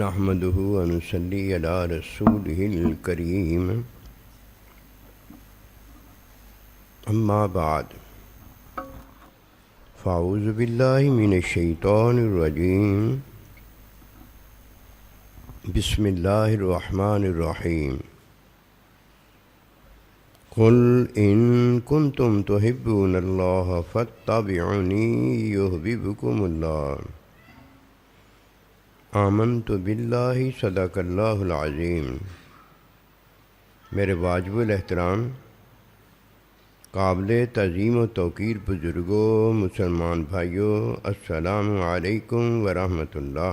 نحمده ونصلي على رسوله الكريم أما بعد فأعوذ بالله من الشيطان الرجيم بسم الله الرحمن الرحيم قل إن كنتم تحبون الله فاتبعوني يحببكم الله آمنت باللہ صدق اللہ العظیم۔ میرے واجب الاحترام قابل تعظیم و توقیر بزرگوں، مسلمان بھائیوں، السلام علیکم ورحمۃ اللہ۔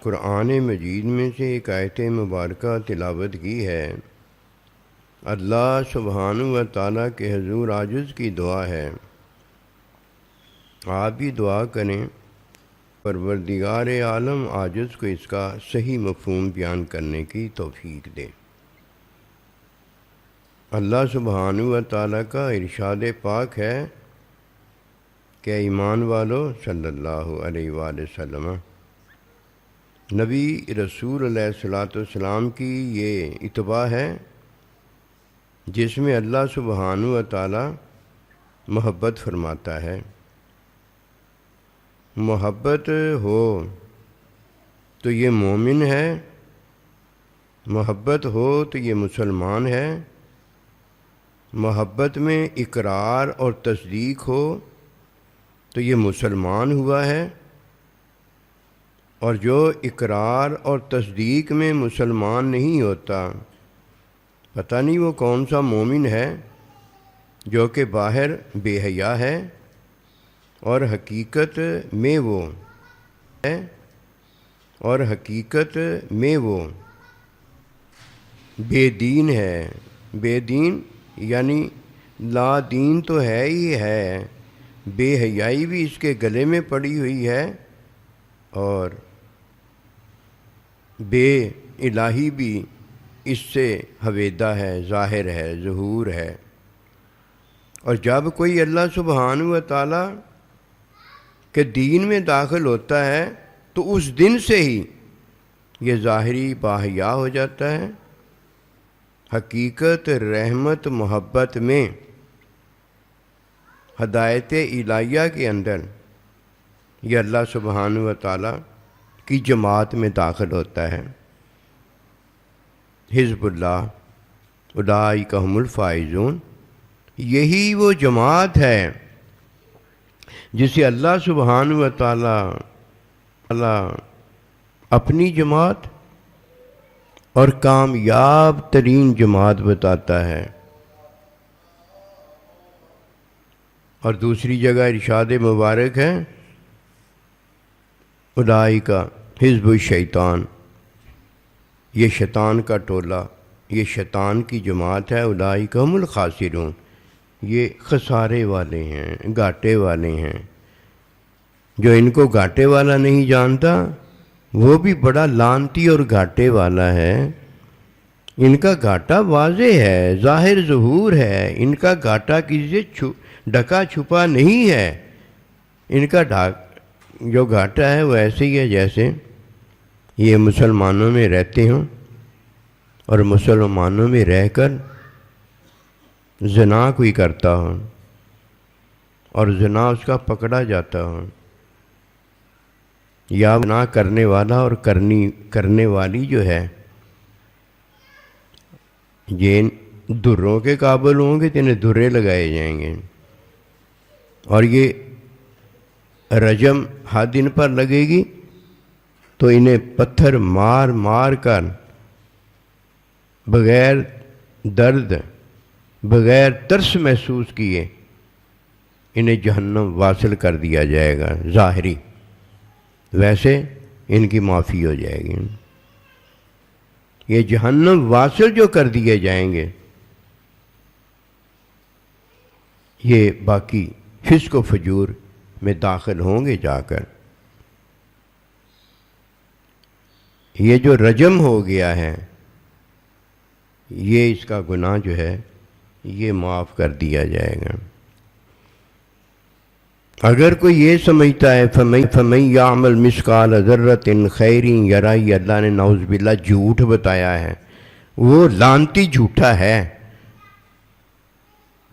قرآن مجید میں سے ایک آیت مبارکہ تلاوت کی ہے۔ اللہ سبحانہ و تعالیٰ کے حضور عاجز کی دعا ہے، آپ بھی دعا کریں پروردگار عالم عاجز کو اس کا صحیح مفہوم بیان کرنے کی توفیق دے۔ اللہ سبحانہ و تعالیٰ کا ارشاد پاک ہے کہ ایمان والو صلی اللہ علیہ وآلہ وسلم، نبی رسول علیہ الصلوۃ والسلام کی یہ اتباع ہے جس میں اللہ سبحانہ و تعالیٰ محبت فرماتا ہے۔ محبت ہو تو یہ مومن ہے، محبت ہو تو یہ مسلمان ہے، محبت میں اقرار اور تصدیق ہو تو یہ مسلمان ہوا ہے، اور جو اقرار اور تصدیق میں مسلمان نہیں ہوتا، پتہ نہیں وہ کون سا مومن ہے، جو کہ باہر بے حیا ہے اور حقیقت میں وہ ہے، اور حقیقت میں وہ بے دین ہے۔ بے دین یعنی لا دین تو ہے ہی ہے، بے حیائی بھی اس کے گلے میں پڑی ہوئی ہے، اور بے الہی بھی اس سے حویدہ ہے، ظاہر ہے، ظہور ہے۔ اور جب کوئی اللہ سبحانہ و تعالیٰ کہ دین میں داخل ہوتا ہے تو اس دن سے ہی یہ ظاہری باحیا ہو جاتا ہے۔ حقیقت، رحمت، محبت میں، ہدایت الہیہ کے اندر یہ اللہ سبحانہ و تعالیٰ کی جماعت میں داخل ہوتا ہے۔ حزب اللہ اولئک هم الفائزون، یہی وہ جماعت ہے جسے اللہ سبحانہ و تعالیٰ اپنی جماعت اور کامیاب ترین جماعت بتاتا ہے۔ اور دوسری جگہ ارشاد مبارک ہے اولئک حزب الشیطان، یہ شیطان کا ٹولہ، یہ شیطان کی جماعت ہے۔ اولئک هم الخاسرون، یہ خسارے والے ہیں، گھاٹے والے ہیں۔ جو ان کو گھاٹے والا نہیں جانتا وہ بھی بڑا لعنتی اور گھاٹے والا ہے۔ ان کا گھاٹا واضح ہے، ظاہر ظہور ہے، ان کا گھاٹا کسی سے ڈھکا چھپا نہیں ہے۔ ان کا جو گھاٹا ہے وہ ایسے ہی ہے جیسے یہ مسلمانوں میں رہتے ہوں اور مسلمانوں میں رہ کر زنا کوئی کرتا ہو اور زنا اس کا پکڑا جاتا ہو، یا زنا کرنے والا اور کرنے والی جو ہے یہ دروں کے قابل ہوں گے تو انہیں درے لگائے جائیں گے، اور یہ رجم حد ان پر لگے گی تو انہیں پتھر مار مار کر بغیر درد، بغیر ترس محسوس کیے انہیں جہنم واصل کر دیا جائے گا ظاہری، ویسے ان کی معافی ہو جائے گی۔ یہ جہنم واصل جو کر دیے جائیں گے، یہ باقی فسق و فجور میں داخل ہوں گے جا کر۔ یہ جو رجم ہو گیا ہے، یہ اس کا گناہ جو ہے یہ معاف کر دیا جائے گا۔ اگر کوئی یہ سمجھتا ہے فَمَن يَعْمَلْ مِثْقَالَ ذَرَّةٍ خَيْرٍ يَرَهُ، اللہ نے نعوذ باللہ جھوٹ بتایا ہے، وہ لعنتی جھوٹا ہے۔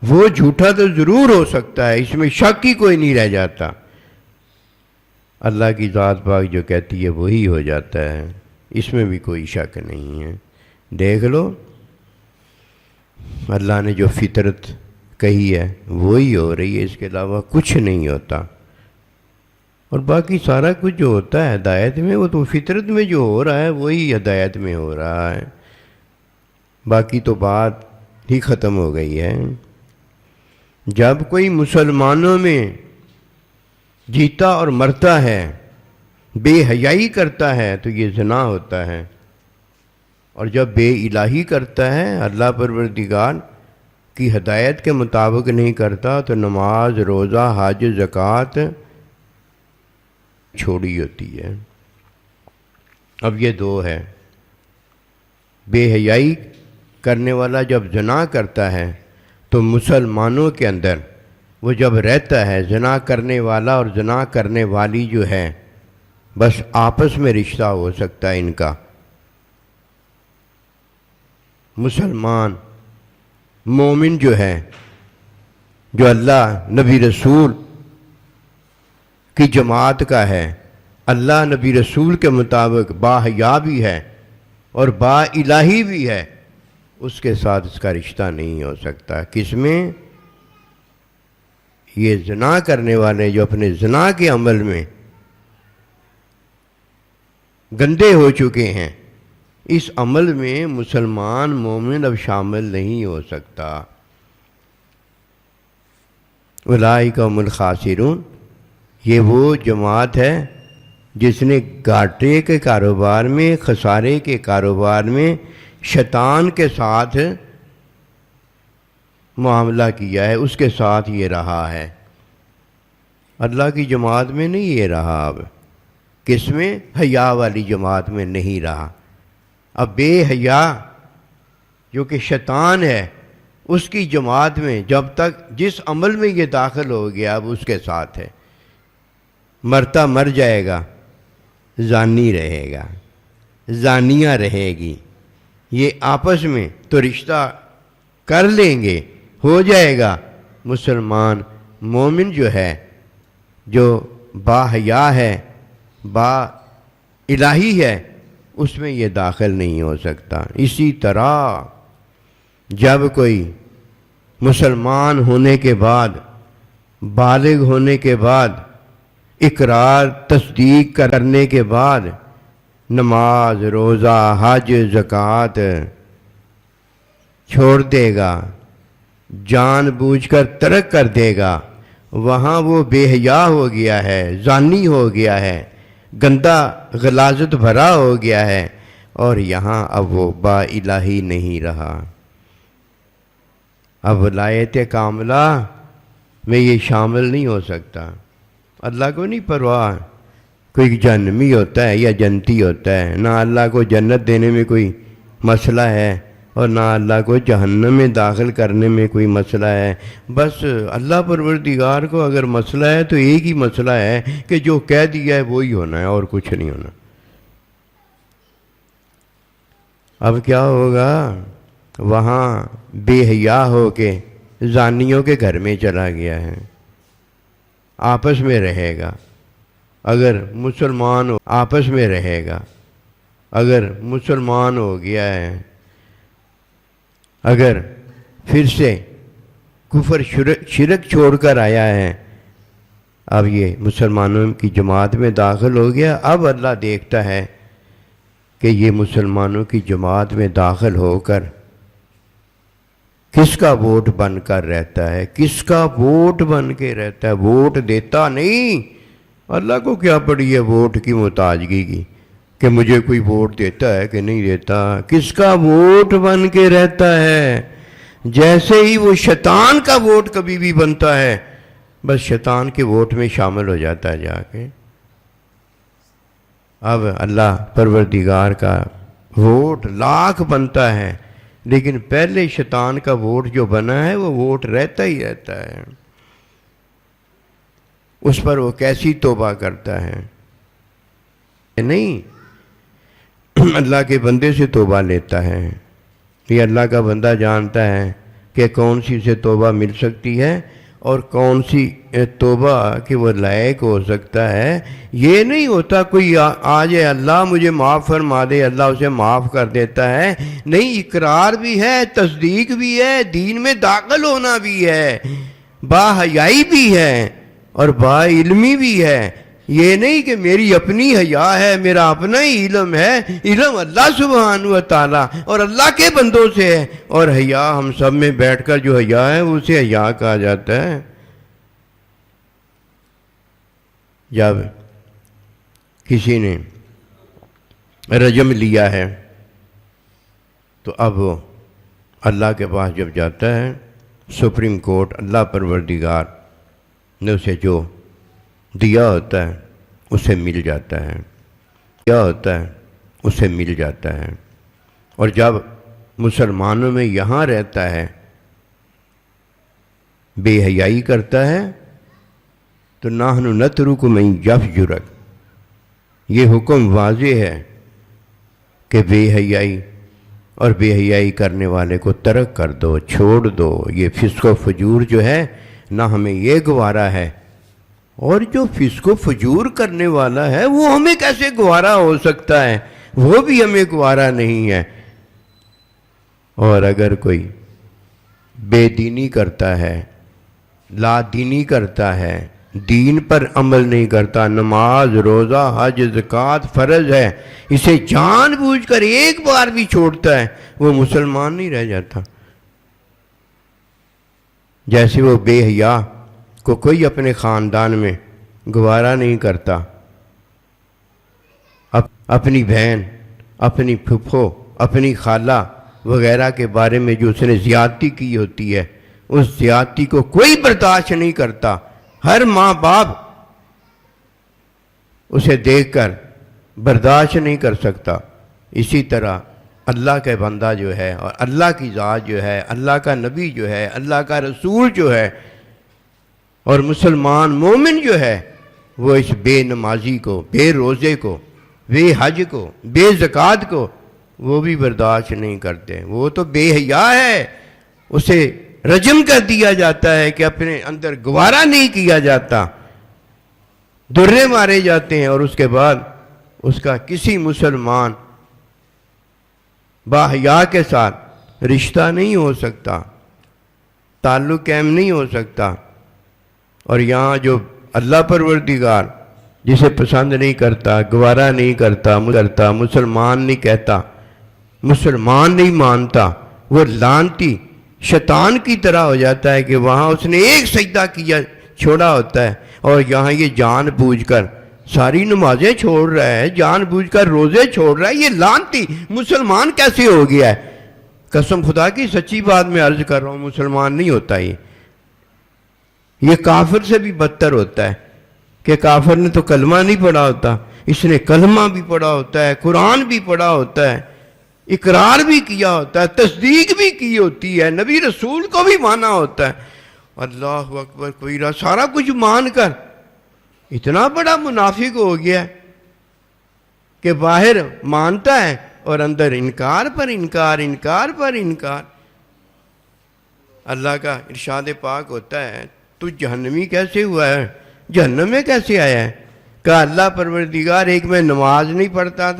وہ جھوٹا تو ضرور ہو سکتا ہے، اس میں شک ہی کوئی نہیں رہ جاتا۔ اللہ کی ذات پاک جو کہتی ہے وہی ہو جاتا ہے، اس میں بھی کوئی شک نہیں ہے۔ دیکھ لو، اللہ نے جو فطرت کہی ہے وہی ہو رہی ہے، اس کے علاوہ کچھ نہیں ہوتا۔ اور باقی سارا کچھ جو ہوتا ہے ہدایت میں، وہ تو فطرت میں جو ہو رہا ہے وہی ہدایت میں ہو رہا ہے، باقی تو بات ہی ختم ہو گئی ہے۔ جب کوئی مسلمانوں میں جیتا اور مرتا ہے، بے حیائی کرتا ہے تو یہ زنا ہوتا ہے، اور جب بے الہی کرتا ہے، اللہ پروردگار کی ہدایت کے مطابق نہیں کرتا، تو نماز، روزہ، حج، زکوٰۃ چھوڑی ہوتی ہے۔ اب یہ دو ہے، بے حیائی کرنے والا جب زنا کرتا ہے تو مسلمانوں کے اندر وہ جب رہتا ہے، زنا کرنے والا اور زنا کرنے والی جو ہے، بس آپس میں رشتہ ہو سکتا ہے ان کا۔ مسلمان مومن جو ہے، جو اللہ نبی رسول کی جماعت کا ہے، اللہ نبی رسول کے مطابق با حیا بھی ہے اور با الہی بھی ہے، اس کے ساتھ اس کا رشتہ نہیں ہو سکتا۔ کس میں؟ یہ زنا کرنے والے جو اپنے زنا کے عمل میں گندے ہو چکے ہیں، اس عمل میں مسلمان مومن اب شامل نہیں ہو سکتا۔ اولئک هم الخاسرون، یہ وہ جماعت ہے جس نے گھاٹے کے کاروبار میں، خسارے کے کاروبار میں شیطان کے ساتھ معاملہ کیا ہے، اس کے ساتھ یہ رہا ہے۔ اللہ کی جماعت میں نہیں یہ رہا، اب کس میں؟ حیا والی جماعت میں نہیں رہا۔ اب بے حیا جو کہ شیطان ہے، اس کی جماعت میں جب تک جس عمل میں یہ داخل ہو گیا اب اس کے ساتھ ہے، مرتا مر جائے گا، زانی رہے گا، زانیہ رہے گی، یہ آپس میں تو رشتہ کر لیں گے، ہو جائے گا۔ مسلمان مومن جو ہے، جو با حیا ہے، با الہی ہے، اس میں یہ داخل نہیں ہو سکتا۔ اسی طرح جب کوئی مسلمان ہونے کے بعد، بالغ ہونے کے بعد، اقرار تصدیق کرنے کے بعد نماز، روزہ، حج، زکوٰۃ چھوڑ دے گا، جان بوجھ کر ترک کر دے گا، وہاں وہ بے حیا ہو گیا ہے، زانی ہو گیا ہے، گندا غلاظت بھرا ہو گیا ہے، اور یہاں اب وہ با الہی نہیں رہا۔ اب ولایت کاملہ میں یہ شامل نہیں ہو سکتا۔ اللہ کو نہیں پرواہ کوئی جہنمی ہوتا ہے یا جنتی ہوتا ہے، نہ اللہ کو جنت دینے میں کوئی مسئلہ ہے اور نہ اللہ کو جہنم میں داخل کرنے میں کوئی مسئلہ ہے۔ بس اللہ پروردگار کو اگر مسئلہ ہے تو ایک ہی مسئلہ ہے کہ جو کہہ دیا ہے وہی ہونا ہے اور کچھ نہیں ہونا۔ اب کیا ہوگا؟ وہاں بے حیا ہو کے زانیوں کے گھر میں چلا گیا ہے، آپس میں رہے گا۔ اگر مسلمان ہو آپس میں رہے گا، اگر مسلمان ہو گیا ہے، اگر پھر سے کفر شرک چھوڑ کر آیا ہے، اب یہ مسلمانوں کی جماعت میں داخل ہو گیا، اب اللہ دیکھتا ہے کہ یہ مسلمانوں کی جماعت میں داخل ہو کر کس کا ووٹ بن کر رہتا ہے، کس کا ووٹ بن کے رہتا ہے، ووٹ دیتا نہیں۔ اللہ کو کیا پڑی ہے ووٹ کی محتاجگی کی کہ مجھے کوئی ووٹ دیتا ہے کہ نہیں دیتا، کس کا ووٹ بن کے رہتا ہے۔ جیسے ہی وہ شیطان کا ووٹ کبھی بھی بنتا ہے، بس شیطان کے ووٹ میں شامل ہو جاتا ہے جا کے۔ اب اللہ پروردگار کا ووٹ لاکھ بنتا ہے، لیکن پہلے شیطان کا ووٹ جو بنا ہے وہ ووٹ رہتا ہی رہتا ہے۔ اس پر وہ کیسی توبہ کرتا ہے؟ نہیں، اللہ کے بندے سے توبہ لیتا ہے۔ یہ اللہ کا بندہ جانتا ہے کہ کون سی سے توبہ مل سکتی ہے اور کون سی توبہ کہ وہ لائق ہو سکتا ہے۔ یہ نہیں ہوتا کوئی آ جائے اللہ مجھے معاف فرما دے، اللہ اسے معاف کر دیتا ہے۔ نہیں، اقرار بھی ہے، تصدیق بھی ہے، دین میں داخل ہونا بھی ہے، با حیائی بھی ہے اور با علمی بھی ہے۔ یہ نہیں کہ میری اپنی حیا ہے، میرا اپنا ہی علم ہے۔ علم اللہ سبحانہ و تعالیٰ اور اللہ کے بندوں سے ہے، اور حیا ہم سب میں بیٹھ کر جو حیا ہے اسے حیا کہا جاتا ہے۔ جب کسی نے رجم لیا ہے تو اب وہ اللہ کے پاس جب جاتا ہے، سپریم کورٹ اللہ پروردگار نے اسے جو دیا ہوتا ہے اسے مل جاتا ہے، کیا ہوتا ہے اسے مل جاتا ہے۔ اور جب مسلمانوں میں یہاں رہتا ہے، بے حیائی کرتا ہے، تو نحن نترک من یفجرک، یہ حکم واضح ہے کہ بے حیائی اور بے حیائی کرنے والے کو ترک کر دو، چھوڑ دو۔ یہ فسق و فجور جو ہے نہ ہمیں یہ گوارا ہے، اور جو فسق و فجور کرنے والا ہے وہ ہمیں کیسے گوارا ہو سکتا ہے؟ وہ بھی ہمیں گوارا نہیں ہے۔ اور اگر کوئی بے دینی کرتا ہے، لا دینی کرتا ہے، دین پر عمل نہیں کرتا، نماز، روزہ، حج، زکوٰۃ فرض ہے، اسے جان بوجھ کر ایک بار بھی چھوڑتا ہے، وہ مسلمان نہیں رہ جاتا۔ جیسے وہ بے حیا کو کوئی اپنے خاندان میں گوارا نہیں کرتا، اپنی بہن، اپنی پھپھو، اپنی خالہ وغیرہ کے بارے میں جو اس نے زیادتی کی ہوتی ہے، اس زیادتی کو کوئی برداشت نہیں کرتا۔ ہر ماں باپ اسے دیکھ کر برداشت نہیں کر سکتا۔ اسی طرح اللہ کا بندہ جو ہے اور اللہ کی ذات جو ہے، اللہ کا نبی جو ہے، اللہ کا رسول جو ہے اور مسلمان مومن جو ہے، وہ اس بے نمازی کو، بے روزے کو، بے حج کو، بے زکوٰۃ کو وہ بھی برداشت نہیں کرتے۔ وہ تو بے حیا ہے، اسے رجم کر دیا جاتا ہے کہ اپنے اندر گوارا نہیں کیا جاتا، درے مارے جاتے ہیں، اور اس کے بعد اس کا کسی مسلمان با حیا کے ساتھ رشتہ نہیں ہو سکتا، تعلق قائم نہیں ہو سکتا۔ اور یہاں جو اللہ پروردگار جسے پسند نہیں کرتا، گوارا نہیں کرتا، مسلمان نہیں کہتا، مسلمان نہیں مانتا، وہ لعنتی شیطان کی طرح ہو جاتا ہے کہ وہاں اس نے ایک سجدہ کیا چھوڑا ہوتا ہے، اور یہاں یہ جان بوجھ کر ساری نمازیں چھوڑ رہا ہے، جان بوجھ کر روزے چھوڑ رہا ہے۔ یہ لعنتی مسلمان کیسے ہو گیا ہے؟ قسم خدا کی سچی بات میں عرض کر رہا ہوں، مسلمان نہیں ہوتا یہ کافر سے بھی بدتر ہوتا ہے، کہ کافر نے تو کلمہ نہیں پڑھا ہوتا، اس نے کلمہ بھی پڑھا ہوتا ہے، قرآن بھی پڑھا ہوتا ہے، اقرار بھی کیا ہوتا ہے، تصدیق بھی کی ہوتی ہے، نبی رسول کو بھی مانا ہوتا ہے، اللہ اکبر کوئرہ، سارا کچھ مان کر اتنا بڑا منافق ہو گیا کہ باہر مانتا ہے اور اندر انکار پر انکار، انکار پر انکار۔ اللہ کا ارشاد پاک ہوتا ہے، تو جہنمی کیسے ہوا ہے، جہنم میں کیسے آیا ہے؟ کہا اللہ پروردگار، ایک میں نماز نہیں پڑھتا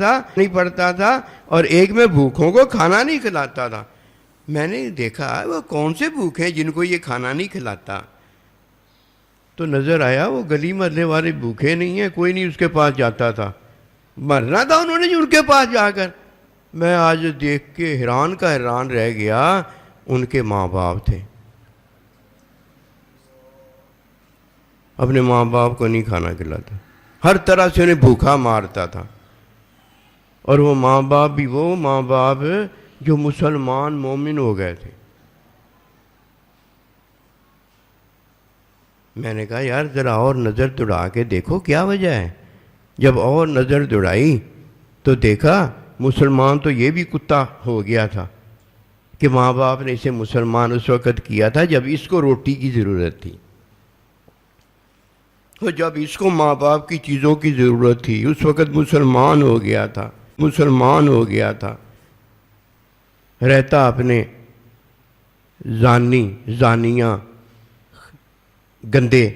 تھا اور ایک میں بھوکھوں کو کھانا نہیں کھلاتا تھا۔ میں نے دیکھا وہ کون سے بھوکے ہیں جن کو یہ کھانا نہیں کھلاتا، تو نظر آیا وہ گلی محلے والے بھوکے نہیں ہیں، کوئی نہیں اس کے پاس جاتا تھا، مرنا تھا انہوں نے ان کے پاس جا کر۔ میں آج دیکھ کے حیران کا حیران رہ گیا، ان کے ماں باپ تھے، اپنے ماں باپ کو نہیں کھانا کھلاتا، ہر طرح سے انہیں بھوکا مارتا تھا، اور وہ ماں باپ بھی وہ ماں باپ جو مسلمان مومن ہو گئے تھے۔ میں نے کہا یار ذرا اور نظر دوڑا کے دیکھو کیا وجہ ہے۔ جب اور نظر دوڑائی تو دیکھا مسلمان تو یہ بھی کتا ہو گیا تھا کہ ماں باپ نے اسے مسلمان اس وقت کیا تھا جب اس کو روٹی کی ضرورت تھی، تو جب اس کو ماں باپ کی چیزوں کی ضرورت تھی، اس وقت مسلمان ہو گیا تھا، رہتا اپنے زانیہ گندے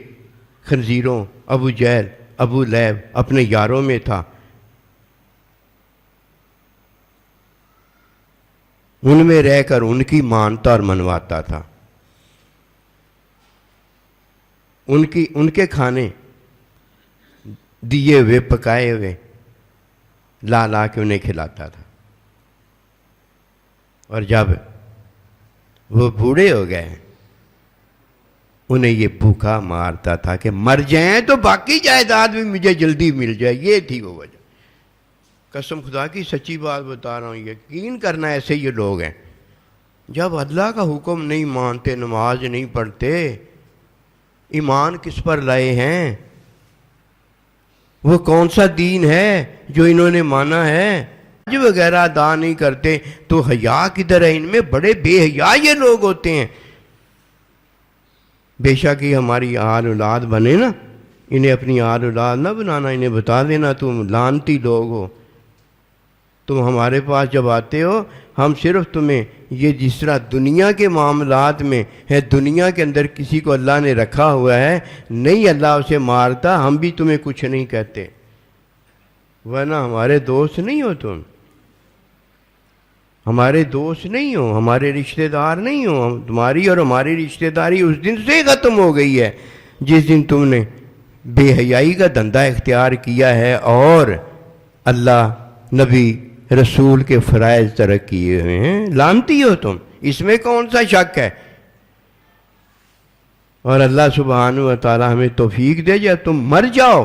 خنزیروں ابو جہل ابو لہب اپنے یاروں میں تھا، ان میں رہ کر ان کی مانتا اور منواتا تھا، ان کے کھانے دیے ہوئے پکائے ہوئے لا کے انہیں کھلاتا تھا، اور جب وہ بوڑھے ہو گئے انہیں یہ بھوکا مارتا تھا کہ مر جائیں تو باقی جائیداد بھی مجھے جلدی مل جائے، یہ تھی وہ وجہ۔ قسم خدا کی سچی بات بتا رہا ہوں، یقین کرنا ایسے یہ لوگ ہیں، جب اللہ کا حکم نہیں مانتے، نماز نہیں پڑھتے، ایمان کس پر لائے ہیں؟ وہ کون سا دین ہے جو انہوں نے مانا ہے؟ حج وغیرہ ادا نہیں کرتے تو حیا کدھر ہے؟ ان میں بڑے بے حیا یہ لوگ ہوتے ہیں۔ بے شک یہ ہماری آل اولاد بنے نا، انہیں اپنی آل اولاد نہ بنانا، انہیں بتا دینا تم لعنتی لوگ ہو، تم ہمارے پاس جب آتے ہو ہم صرف تمہیں یہ جس طرح دنیا کے معاملات میں ہے، دنیا کے اندر کسی کو اللہ نے رکھا ہوا ہے، نہیں اللہ اسے مارتا، ہم بھی تمہیں کچھ نہیں کہتے، ورنہ ہمارے دوست نہیں ہو، تم ہمارے دوست نہیں ہو، ہمارے رشتہ دار نہیں ہو، تمہاری اور ہماری رشتہ داری اس دن سے ختم ہو گئی ہے جس دن تم نے بے حیائی کا دھندا اختیار کیا ہے اور اللہ نبی رسول کے فرائض ترک کیے ہوئے ہیں۔ لعنتی ہو تم، اس میں کون سا شک ہے؟ اور اللہ سبحانہ و تعالی ہمیں توفیق دے، جب تم مر جاؤ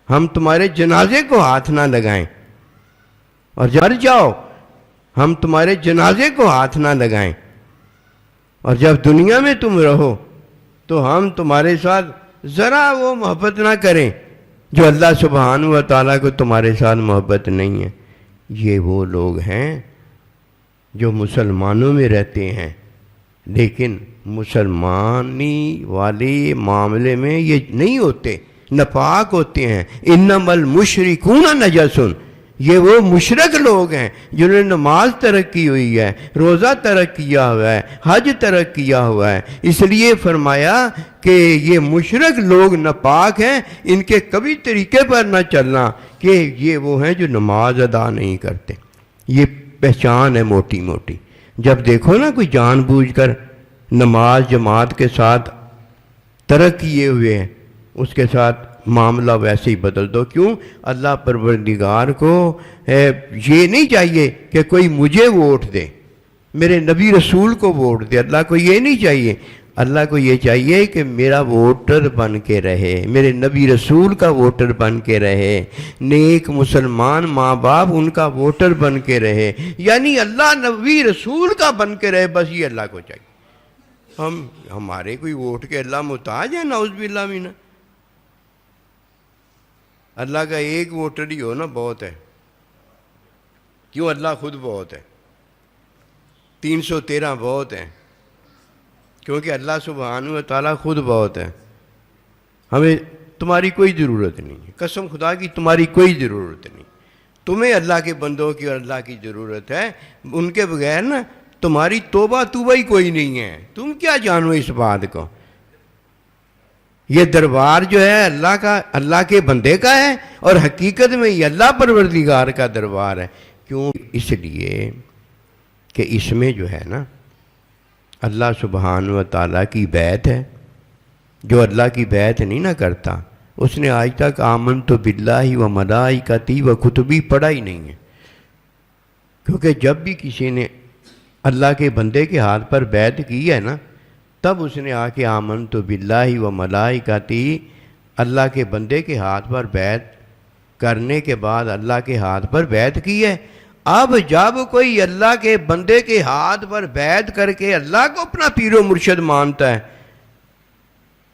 ہم تمہارے جنازے کو ہاتھ نہ لگائیں، اور جب مر جاؤ ہم تمہارے جنازے کو ہاتھ نہ لگائیں، اور جب دنیا میں تم رہو تو ہم تمہارے ساتھ ذرا وہ محبت نہ کریں جو اللہ سبحانہ و تعالیٰ کو تمہارے ساتھ محبت نہیں ہے۔ یہ وہ لوگ ہیں جو مسلمانوں میں رہتے ہیں، لیکن مسلمانی والے معاملے میں یہ نہیں ہوتے، ناپاک ہوتے ہیں۔ انما المشرکون نجس، یہ وہ مشرک لوگ ہیں جنہوں نے نماز ترک کی ہوئی ہے، روزہ ترک کیا ہوا ہے، حج ترک کیا ہوا ہے، اس لیے فرمایا کہ یہ مشرک لوگ ناپاک ہیں، ان کے کبھی طریقے پر نہ چلنا، کہ یہ وہ ہیں جو نماز ادا نہیں کرتے۔ یہ پہچان ہے موٹی موٹی۔ جب دیکھو نا کوئی جان بوجھ کر نماز جماعت کے ساتھ ترک کیے ہوئے ہیں، اس کے ساتھ معاملہ ویسے ہی بدل دو۔ کیوں؟ اللہ پروردگار کو یہ نہیں چاہیے کہ کوئی مجھے ووٹ دے، میرے نبی رسول کو ووٹ دے، اللہ کو یہ نہیں چاہیے۔ اللہ کو یہ چاہیے کہ میرا ووٹر بن کے رہے، میرے نبی رسول کا ووٹر بن کے رہے، نیک مسلمان ماں باپ ان کا ووٹر بن کے رہے، یعنی اللہ نبی رسول کا بن کے رہے، بس یہ اللہ کو چاہیے۔ ہمارے کوئی ووٹ کے اللہ محتاج ہے؟ نعوذ باللہ من۔ اللہ کا ایک ووٹر ہی ہو نا بہت ہے، کیوں؟ اللہ خود بہت ہے، 313 بہت ہیں، کیونکہ اللہ سبحانہ و تعالیٰ خود بہت ہے۔ ہمیں تمہاری کوئی ضرورت نہیں ہے، قسم خدا کی تمہاری کوئی ضرورت نہیں، تمہیں اللہ کے بندوں کی اور اللہ کی ضرورت ہے، ان کے بغیر نا تمہاری توبہ ہی کوئی نہیں ہے، تم کیا جانو اس بات کو۔ یہ دربار جو ہے اللہ کا، اللہ کے بندے کا ہے، اور حقیقت میں یہ اللہ پروردگار کا دربار ہے۔ کیوں؟ اس لیے کہ اس میں جو ہے نا اللہ سبحانہ و تعالیٰ کی بیعت ہے، جو اللہ کی بیعت نہیں نہ کرتا اس نے آج تک آمنت باللہ و ملائکتہ و کتبی پڑھا ہی نہیں ہے، کیونکہ جب بھی کسی نے اللہ کے بندے کے ہاتھ پر بیعت کی ہے نا، تب اس نے آ کے آمنت باللہ و ملائکتہ، اللہ کے بندے کے ہاتھ پر بیعت کرنے کے بعد اللہ کے ہاتھ پر بیعت کی ہے۔ اب جب کوئی اللہ کے بندے کے ہاتھ پر بیعت کر کے اللہ کو اپنا پیر و مرشد مانتا ہے،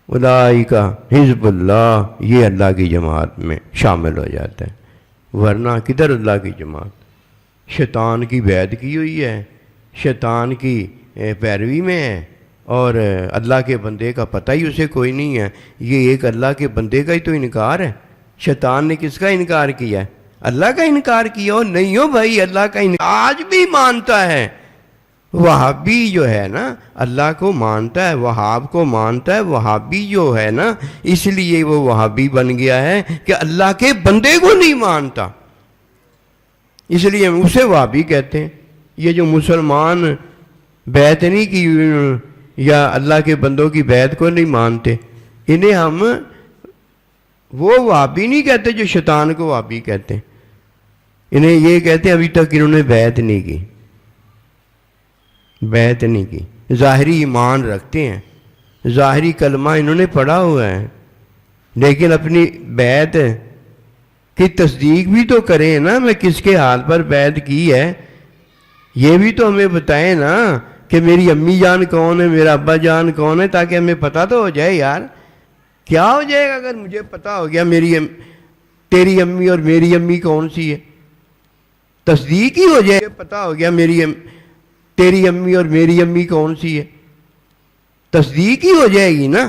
اولئک حزب اللہ، یہ اللہ کی جماعت میں شامل ہو جاتا ہے۔ ورنہ کدھر اللہ کی جماعت؟ شیطان کی بیعت کی ہوئی ہے، شیطان کی پیروی میں ہے، اور اللہ کے بندے کا پتہ ہی اسے کوئی نہیں ہے. یہ ایک اللہ کے بندے کا ہی تو انکار ہے. شیطان نے کس کا انکار کیا ہے؟ اللہ کا انکار کیا. اور نہیں ہو بھائی، اللہ کا انکار آج بھی مانتا ہے. وہابی جو ہے نا اللہ کو مانتا ہے، وہاب کو مانتا ہے. وہابی جو ہے نا اس لیے وہ وہابی بن گیا ہے کہ اللہ کے بندے کو نہیں مانتا، اس لیے ہم اسے وہابی کہتے ہیں. یہ جو مسلمان بیعت نہیں کی یا اللہ کے بندوں کی بیعت کو نہیں مانتے، انہیں ہم وہ وہابی نہیں کہتے جو شیطان کو وہابی کہتے ہیں. انہیں یہ کہتے ہیں ابھی تک انہوں نے بیعت نہیں کی، بیعت نہیں کی. ظاہری ایمان رکھتے ہیں، ظاہری کلمہ انہوں نے پڑھا ہوا ہے، لیکن اپنی بیعت کی تصدیق بھی تو کریں نا. میں کس کے حال پر بیعت کی ہے یہ بھی تو ہمیں بتائیں نا کہ میری امی جان کون ہے، میرا ابا جان کون ہے، تاکہ ہمیں پتہ تو ہو جائے. یار کیا ہو جائے گا اگر مجھے پتہ ہو گیا تیری امی اور میری امی کون سی ہے؟ تصدیق ہی ہو جائے. پتہ ہو گیا تیری امی اور میری امی کون سی ہے، تصدیق ہی ہو جائے گی نا.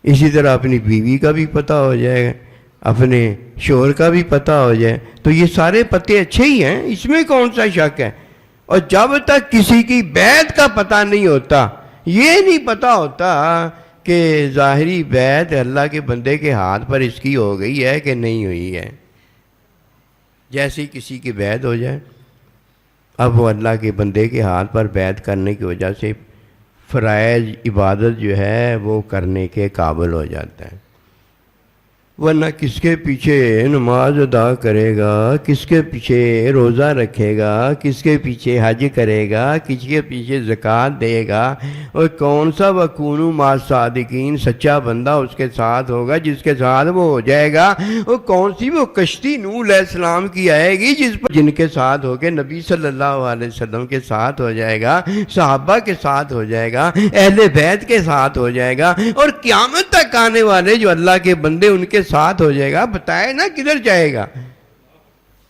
اسی طرح اپنی بیوی کا بھی پتہ ہو جائے گا، اپنے شوہر کا بھی پتہ ہو جائے. تو یہ سارے پتے اچھے ہی ہیں، اس میں کون سا شک ہے. اور جب تک کسی کی بیعت کا پتہ نہیں ہوتا، یہ نہیں پتہ ہوتا کہ ظاہری بیعت اللہ کے بندے کے ہاتھ پر اس کی ہو گئی ہے کہ نہیں ہوئی ہے. جیسی کسی کی بیعت ہو جائے، اب وہ اللہ کے بندے کے ہاتھ پر بیعت کرنے کی وجہ سے فرائض عبادت جو ہے وہ کرنے کے قابل ہو جاتا ہے. ورنہ کس کے پیچھے نماز ادا کرے گا، کس کے پیچھے روزہ رکھے گا، کس کے پیچھے حج کرے گا، کس کے پیچھے زکوٰۃ دے گا، اور کون سا وَكُونُوا مَعَ الصَّادِقِينَ سچا بندہ اس کے ساتھ ہوگا جس کے ساتھ وہ ہو جائے گا. اور کون سی وہ کشتی نوح علیہ السلام کی آئے گی جن کے ساتھ ہو کے نبی صلی اللہ علیہ وسلم کے ساتھ ہو جائے گا، صحابہ کے ساتھ ہو جائے گا، اہل بیت کے ساتھ ہو جائے گا، اور قیامت تک آنے والے جو اللہ کے بندے ان کے ساتھ ہو جائے گا. بتائے نا کدھر جائے گا؟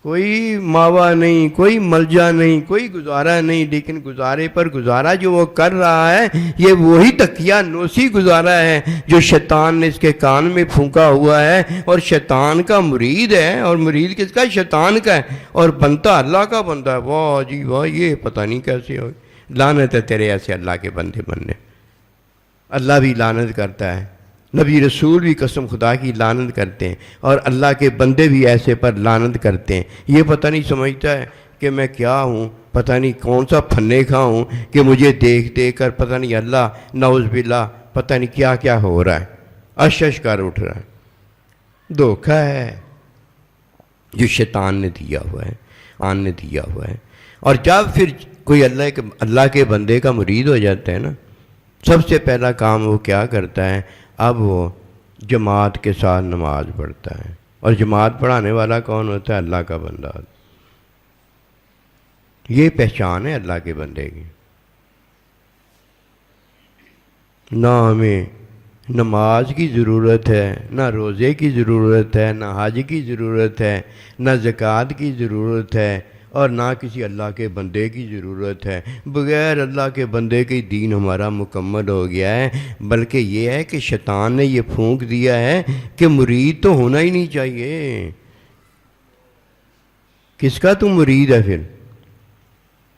کوئی ماوا نہیں، کوئی ملجا نہیں، کوئی گزارا نہیں. لیکن گزارے پر گزارا جو وہ کر رہا ہے یہ وہی تکیہ نوسی گزارا ہے جو شیطان نے اس کے کان میں پھونکا ہوا ہے. اور شیطان کا مرید ہے. اور مرید کس کا؟ شیطان کا ہے. اور بنتا اللہ کا بندہ ہے. واہ جی واہ، یہ پتہ نہیں کیسے ہو. لعنت ہے تیرے ایسے اللہ کے بندے بننے. اللہ بھی لعنت کرتا ہے، نبی رسول بھی قسم خدا کی لعنت کرتے ہیں، اور اللہ کے بندے بھی ایسے پر لعنت کرتے ہیں. یہ پتہ نہیں سمجھتا ہے کہ میں کیا ہوں، پتہ نہیں کون سا پھنے کھا ہوں کہ مجھے دیکھ دیکھ کر پتہ نہیں اللہ نعوذ باللہ پتہ نہیں کیا کیا ہو رہا ہے، اشش کر اٹھ رہا ہے. دھوکہ ہے جو شیطان نے دیا ہوا ہے، آن نے دیا ہوا ہے. اور جب پھر کوئی اللہ کے بندے کا مرید ہو جاتا ہے نا، سب سے پہلا کام وہ کیا کرتا ہے؟ اب وہ جماعت کے ساتھ نماز پڑھتا ہے. اور جماعت پڑھانے والا کون ہوتا ہے؟ اللہ کا بندہ. یہ پہچان ہے اللہ کے بندے کی. نہ ہمیں نماز کی ضرورت ہے، نہ روزے کی ضرورت ہے، نہ حج کی ضرورت ہے، نہ زکوٰۃ کی ضرورت ہے، اور نہ کسی اللہ کے بندے کی ضرورت ہے. بغیر اللہ کے بندے کے دین ہمارا مکمل ہو گیا ہے. بلکہ یہ ہے کہ شیطان نے یہ پھونک دیا ہے کہ مرید تو ہونا ہی نہیں چاہیے. کس کا تم مرید ہے پھر؟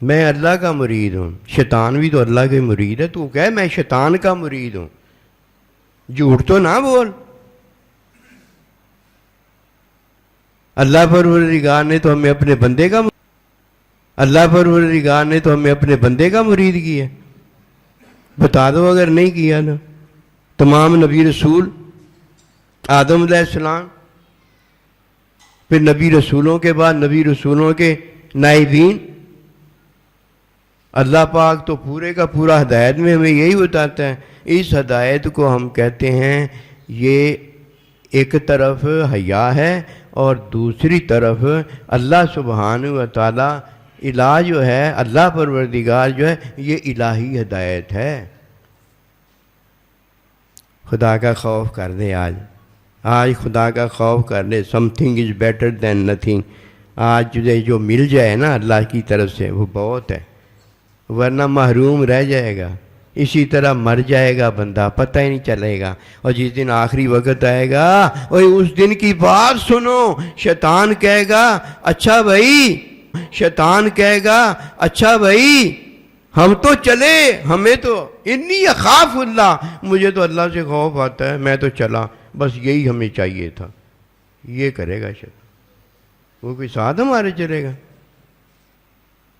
میں اللہ کا مرید ہوں. شیطان بھی تو اللہ کے مرید ہے. تو کہے میں شیطان کا مرید ہوں. جھوٹ تو نہ بول. اللہ پروردگار نے تو ہمیں اپنے بندے کا مرید کیا. بتا دو اگر نہیں کیا نا. تمام نبی رسول، آدم علیہ السلام، پھر نبی رسولوں کے بعد نبی رسولوں کے نائبین. اللہ پاک تو پورے کا پورا ہدایت میں ہمیں یہی بتاتا ہے. اس ہدایت کو ہم کہتے ہیں یہ ایک طرف حیا ہے اور دوسری طرف اللہ سبحانہ و تعالی الہ جو ہے، اللہ پروردگار جو ہے، یہ الہی ہدایت ہے. خدا کا خوف کر دے. آج خدا کا خوف کر لے. Some thing is better than nothing. آج تجھے جو مل جائے نا اللہ کی طرف سے وہ بہت ہے، ورنہ محروم رہ جائے گا، اسی طرح مر جائے گا بندہ، پتہ ہی نہیں چلے گا۔ اور جس دن آخری وقت آئے گا، اوہ اس دن کی بات سنو، شیطان کہے گا اچھا بھائی، شیطان کہے گا اچھا بھائی ہم تو چلے، ہمیں تو انی اخاف اللہ، مجھے تو اللہ سے خوف آتا ہے، میں تو چلا، بس یہی ہمیں چاہیے تھا۔ یہ کرے گا شیطان، وہ کوئی ساتھ ہمارے چلے گا،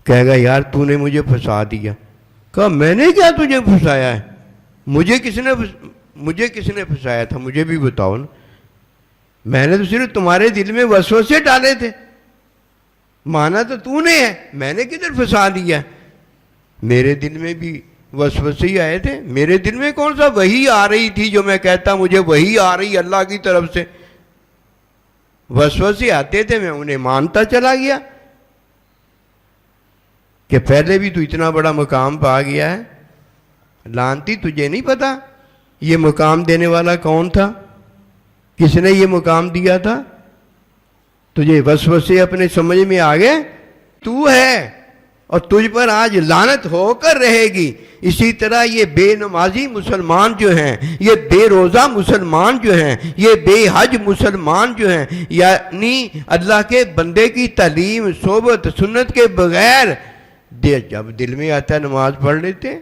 کہے گا یار تو نے مجھے پھنسا دیا۔ کہا میں نے کیا تجھے پھنسایا ہے؟ مجھے کس نے پھنسایا تھا؟ مجھے بھی بتاؤ نا، میں نے تو صرف تمہارے دل میں وسوسے ڈالے تھے، مانا تو نے ہے، میں نے کدھر پھنسا دیا؟ میرے دل میں بھی وسوسے ہی آئے تھے، میرے دل میں کون سا وحی آ رہی تھی جو میں کہتا مجھے وحی آ رہی اللہ کی طرف سے؟ وسوسے آتے تھے، میں انہیں مانتا چلا گیا کہ پہلے بھی تو اتنا بڑا مقام پا گیا ہے، لانتی تجھے نہیں پتا یہ مقام دینے والا کون تھا، کس نے یہ مقام دیا تھا؟ تجھے وسوسے اپنے سمجھ میں آ گئے، تو ہے اور تجھ پر آج لعنت ہو کر رہے گی۔ اسی طرح یہ بے نمازی مسلمان جو ہیں، یہ بے روزہ مسلمان جو ہیں، یہ بے حج مسلمان جو ہیں، یعنی اللہ کے بندے کی تعلیم صحبت سنت کے بغیر جب دل میں آتا ہے نماز پڑھ لیتے ہیں،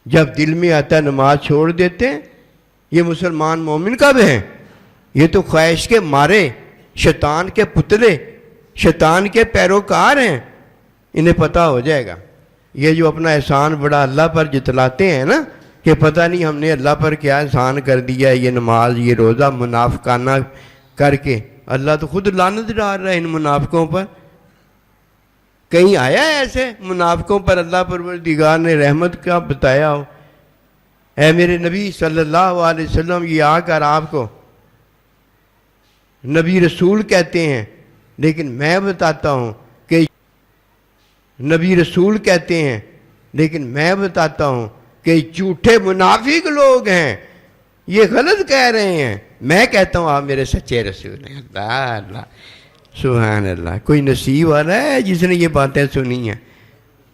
جب دل میں آتا ہے نماز چھوڑ دیتے ہیں۔ یہ مسلمان مومن کب ہیں؟ یہ تو خواہش کے مارے، شیطان کے پتلے، شیطان کے پیروکار ہیں۔ انہیں پتہ ہو جائے گا، یہ جو اپنا احسان بڑا اللہ پر جتلاتے ہیں نا کہ پتہ نہیں ہم نے اللہ پر کیا احسان کر دیا، یہ نماز یہ روزہ منافقانہ کر کے، اللہ تو خود لعنت ڈال رہا ہے ان منافقوں پر۔ کہیں آیا ہے ایسے منافقوں پر اللہ پروردگار نے رحمت کا بتایا ہو؟ اے میرے نبی صلی اللہ علیہ وسلم، یہ آ کر آپ کو نبی رسول کہتے ہیں، لیکن میں بتاتا ہوں کہ نبی رسول کہتے ہیں، لیکن میں بتاتا ہوں کہ جھوٹے منافق لوگ ہیں، یہ غلط کہہ رہے ہیں۔ میں کہتا ہوں آپ میرے سچے رسول ہیں۔ اللہ اللہ سبحان اللہ، کوئی نصیب والا ہے جس نے یہ باتیں سنی ہیں،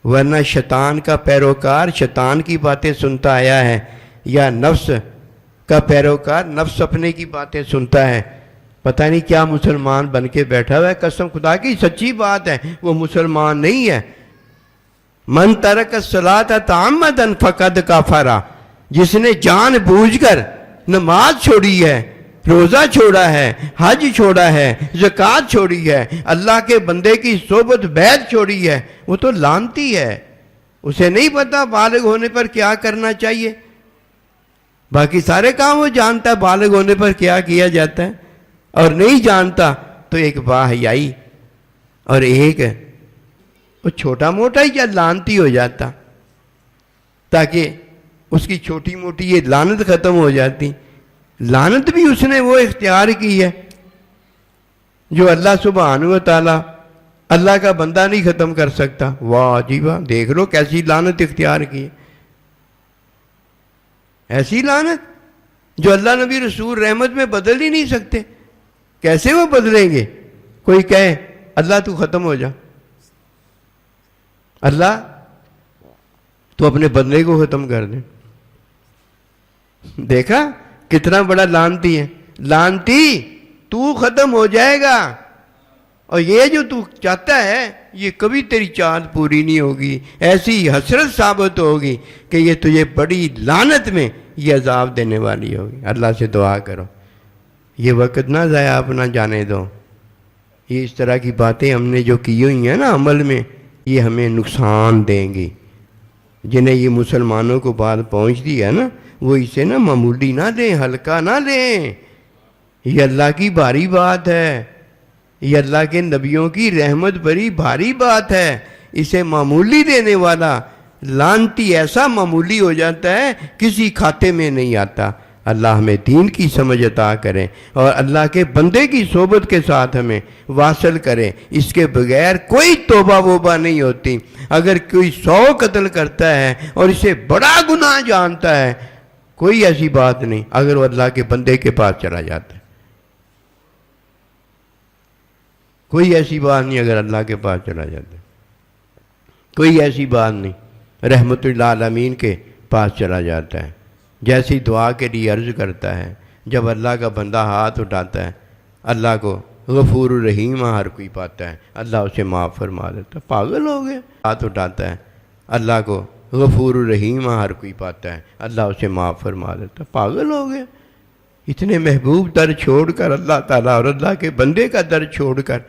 ورنہ شیطان کا پیروکار شیطان کی باتیں سنتا آیا ہے، یا نفس کا پیروکار نفس اپنے کی باتیں سنتا ہے۔ پتہ نہیں کیا مسلمان بن کے بیٹھا ہوا ہے، قسم خدا کی سچی بات ہے، وہ مسلمان نہیں ہے۔ من ترک الصلاۃ تعمدا فقد کفر، جس نے جان بوجھ کر نماز چھوڑی ہے، روزہ چھوڑا ہے، حج چھوڑا ہے، زکوٰۃ چھوڑی ہے، اللہ کے بندے کی صحبت بیعت چھوڑی ہے، وہ تو لعنتی ہے۔ اسے نہیں پتا بالغ ہونے پر کیا کرنا چاہیے، باقی سارے کام وہ جانتا ہے، بالغ ہونے پر کیا کیا جاتا ہے، اور نہیں جانتا تو ایک باحیائی اور ایک وہ چھوٹا موٹا ہی کیا لعنتی ہو جاتا، تاکہ اس کی چھوٹی موٹی یہ لعنت ختم ہو جاتی۔ لعنت بھی اس نے وہ اختیار کی ہے جو اللہ سبحانہ و تعالیٰ اللہ کا بندہ نہیں ختم کر سکتا۔ واہ عجیبہ، دیکھ لو کیسی لعنت اختیار کی ہے، ایسی لعنت جو اللہ نبی رسول رحمت میں بدل ہی نہیں سکتے۔ کیسے وہ بدلیں گے؟ کوئی کہے اللہ تو ختم ہو جا، اللہ تو اپنے بندے کو ختم کر دے۔ دیکھا کتنا بڑا لعنتی ہے، لعنتی تو ختم ہو جائے گا، اور یہ جو تو چاہتا ہے یہ کبھی تیری چاہت پوری نہیں ہوگی، ایسی حسرت ثابت ہوگی کہ یہ تجھے بڑی لعنت میں یہ عذاب دینے والی ہوگی۔ اللہ سے دعا کرو یہ وقت نہ ضائع اپنا جانے دو۔ یہ اس طرح کی باتیں ہم نے جو کی ہوئی ہیں نا عمل میں، یہ ہمیں نقصان دیں گی۔ جنہیں یہ مسلمانوں کو بات پہنچتی ہے نا، وہ اسے نا معمولی نہ لیں، ہلکا نہ لیں۔ یہ اللہ کی بھاری بات ہے، یہ اللہ کے نبیوں کی رحمت بڑی بھاری بات ہے۔ اسے معمولی دینے والا لعنتی ایسا معمولی ہو جاتا ہے کسی کھاتے میں نہیں آتا۔ اللہ ہمیں دین کی سمجھ عطا کرے اور اللہ کے بندے کی صحبت کے ساتھ ہمیں واصل کرے۔ اس کے بغیر کوئی توبہ ووبہ نہیں ہوتی۔ اگر کوئی 100 قتل کرتا ہے اور اسے بڑا گناہ جانتا ہے، کوئی ایسی بات نہیں اگر وہ اللہ کے بندے کے پاس چلا جاتا ہے، کوئی ایسی بات نہیں اگر اللہ کے پاس چلا جاتا ہے۔ کوئی ایسی بات نہیں، رحمت للعالمین کے پاس چلا جاتا ہے، جیسی دعا کے لیے عرض کرتا ہے، جب اللہ کا بندہ ہاتھ اٹھاتا ہے اللہ کو غفور الرحیم ہر کوئی پاتا ہے، اللہ اسے معاف فرما دیتا ہے۔ پاگل ہو گئے، ہاتھ اٹھاتا ہے اللہ کو غفور الرحیم ہر کوئی پاتا ہے، اللہ اسے معاف فرما دیتا ہے۔ پاگل ہو گئے، اتنے محبوب در چھوڑ کر اللہ تعالیٰ اور اللہ کے بندے کا در چھوڑ کر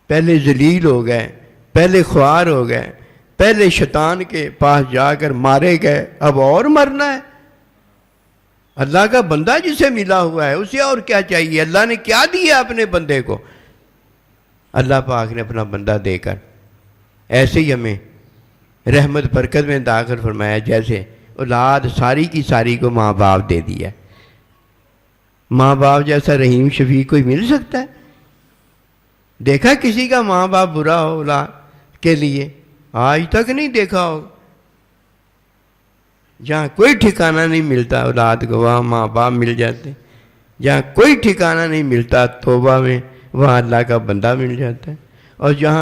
پہلے ذلیل ہو گئے، پہلے خوار ہو گئے، پہلے شیطان کے پاس جا کر مارے گئے، اب اور مرنا ہے۔ اللہ کا بندہ جسے ملا ہوا ہے اسے اور کیا چاہیے؟ اللہ نے کیا دیا اپنے بندے کو؟ اللہ پاک نے اپنا بندہ دے کر ایسے ہی ہمیں رحمت برکت میں داخل فرمایا جیسے اولاد ساری کی ساری کو ماں باپ دے دیا۔ ماں باپ جیسا رحیم شفیق کوئی مل سکتا ہے؟ دیکھا کسی کا ماں باپ برا ہو اولاد کے لیے؟ آج تک نہیں دیکھا ہو۔ جہاں کوئی ٹھکانہ نہیں ملتا اولاد کو وہاں ماں باپ مل جاتے، جہاں کوئی ٹھکانہ نہیں ملتا توبہ میں وہاں اللہ کا بندہ مل جاتا ہے، اور جہاں